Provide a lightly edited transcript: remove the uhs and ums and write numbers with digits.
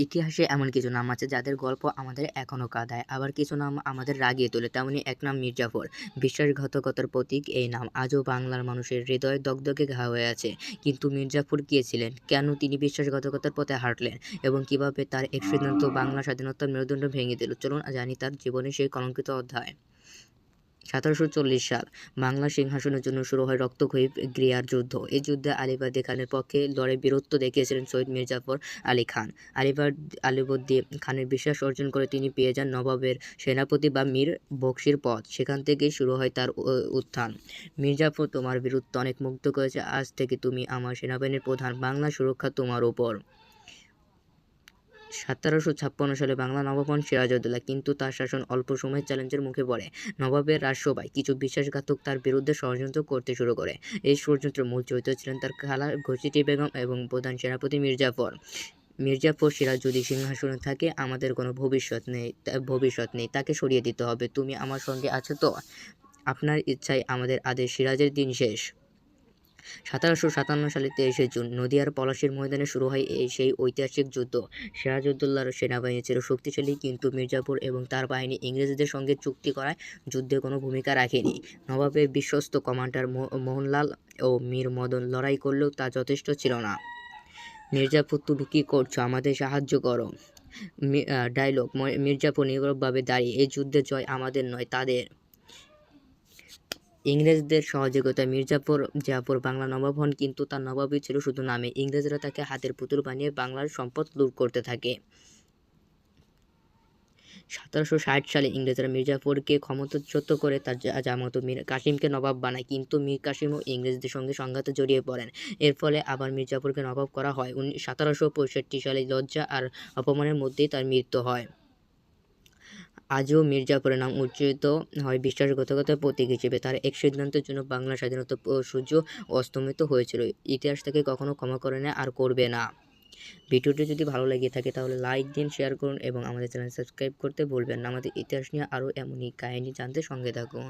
ইতিহাসে এমন কিছু নাম আছে যাদের গল্প আমাদের এখনও কাঁদায়, আবার কিছু নাম আমাদের রাগিয়ে তোলে। তেমনি এক নাম মির্জাফর, বিশ্বাসঘাতকতার প্রতীক। এই নাম আজও বাংলার মানুষের হৃদয়ে দগদগে ঘা হয়ে আছে। কিন্তু মির্জাফর কে ছিলেন, কেন তিনি বিশ্বাসঘাতকতার পথে হাঁটলেন এবং কিভাবে তার এক সিদ্ধান্ত বাংলা স্বাধীনতার মেরুদণ্ড ভেঙে দিল, চলুন জানি তার জীবনে সেই কলঙ্কিত অধ্যায়। 1740 সাল, বাংলার সিংহাসনের জন্য শুরু হয় রক্তক্ষয়ী গ্রিয়ার যুদ্ধ। এই যুদ্ধে আলিবর্দী খানের পক্ষে লড়ে বীরত্ব দেখিয়েছিলেন শহীদ মির্জাফর আলী খান। আলিবর্দী খানের বিশ্বাস অর্জন করে তিনি পেয়ে যান নবাবের সেনাপতি বা মীর বকশির পদ। সেখান থেকেই শুরু হয় তার উত্থান। মির্জাফর, তোমার বীরত্ব অনেক মুগ্ধ করেছে, আজ থেকে তুমি আমার সেনাবাহিনীর প্রধান, বাংলা সুরক্ষা তোমার উপর। 1756 সালে বাংলা নবাব হন সিরাজউদ্দৌলা, কিন্তু তার শাসন অল্প সময়ের চ্যালেঞ্জের মুখে পড়ে। নবাবের রাজসভায় কিছু বিশ্বাসঘাতক তার বিরুদ্ধে ষড়যন্ত্র করতে শুরু করে। এই ষড়যন্ত্রের মূল চরিত্র ছিলেন তার খালা ঘসিটি বেগম এবং প্রধান সেনাপতি মির্জাফর সিরাজ, যদি সিংহাসনে থাকে আমাদের কোনো ভবিষ্যৎ নেই, তাকে সরিয়ে দিতে হবে। তুমি আমার সঙ্গে আছো তো? আপনার ইচ্ছায় আমাদের আদেশ, সিরাজের দিন শেষ। 1757 সালে 23শে জুন নদিয়ার পলাশীর ময়দানে শুরু হয় সেই ঐতিহাসিক যুদ্ধ। সিরাজউদ্দৌলার সেনাবাহিনী ছিল শক্তিশালী, কিন্তু মির্জাফর এবং তার বাহিনী ইংরেজদের সঙ্গে চুক্তি করায় যুদ্ধে কোনো ভূমিকা রাখেনি। নবাবের বিশ্বস্ত কমান্ডার মোহনলাল ও মীর মদন লড়াই করলেও তা যথেষ্ট ছিল না। মির্জাফর, তুমি কী করছো? আমাদের সাহায্য করো। ডায়লগ, মির্জাফর নীরবভাবে দাঁড়িয়ে, এই যুদ্ধের জয় আমাদের নয়, তাদের। ইংরেজদের সহযোগিতায় জাফর বাংলা নবাব হন, কিন্তু তার নবাবই ছিল শুধু নামে। ইংরেজরা তাকে হাতের পুতুল বানিয়ে বাংলার সম্পদ লুট করতে থাকে। 1760 সালে ইংরেজরা মির্জাফরকে ক্ষমতাচ্যুত করে তার জামাতা মীর কাসিমকে নবাব বানায়, কিন্তু মীর কাসিমও ইংরেজদের সঙ্গে সংঘাতে জড়িয়ে পড়েন। এর ফলে আবার মির্জাফরকে নবাব করা হয়। 1765 সালে লজ্জা আর অপমানের মধ্যেই তার মৃত্যু হয়। আজও মির্জাফরের নাম উচ্চারিত হয় বিশ্বাসঘাতকতার প্রতীক হিসেবে। তার এক সিদ্ধান্তের জন্য বাংলার স্বাধীনতার সূর্য অস্তমিত হয়েছিল। ইতিহাস তাকে কখনো ক্ষমা করে না আর করবে না। ভিডিওটি যদি ভালো লেগে থাকে তাহলে লাইক দিন, শেয়ার করুন এবং আমাদের চ্যানেল সাবস্ক্রাইব করতে ভুলবেন না। আমাদের ইতিহাস নিয়ে আরও এমনই কাহিনী জানতে সঙ্গে থাকুন।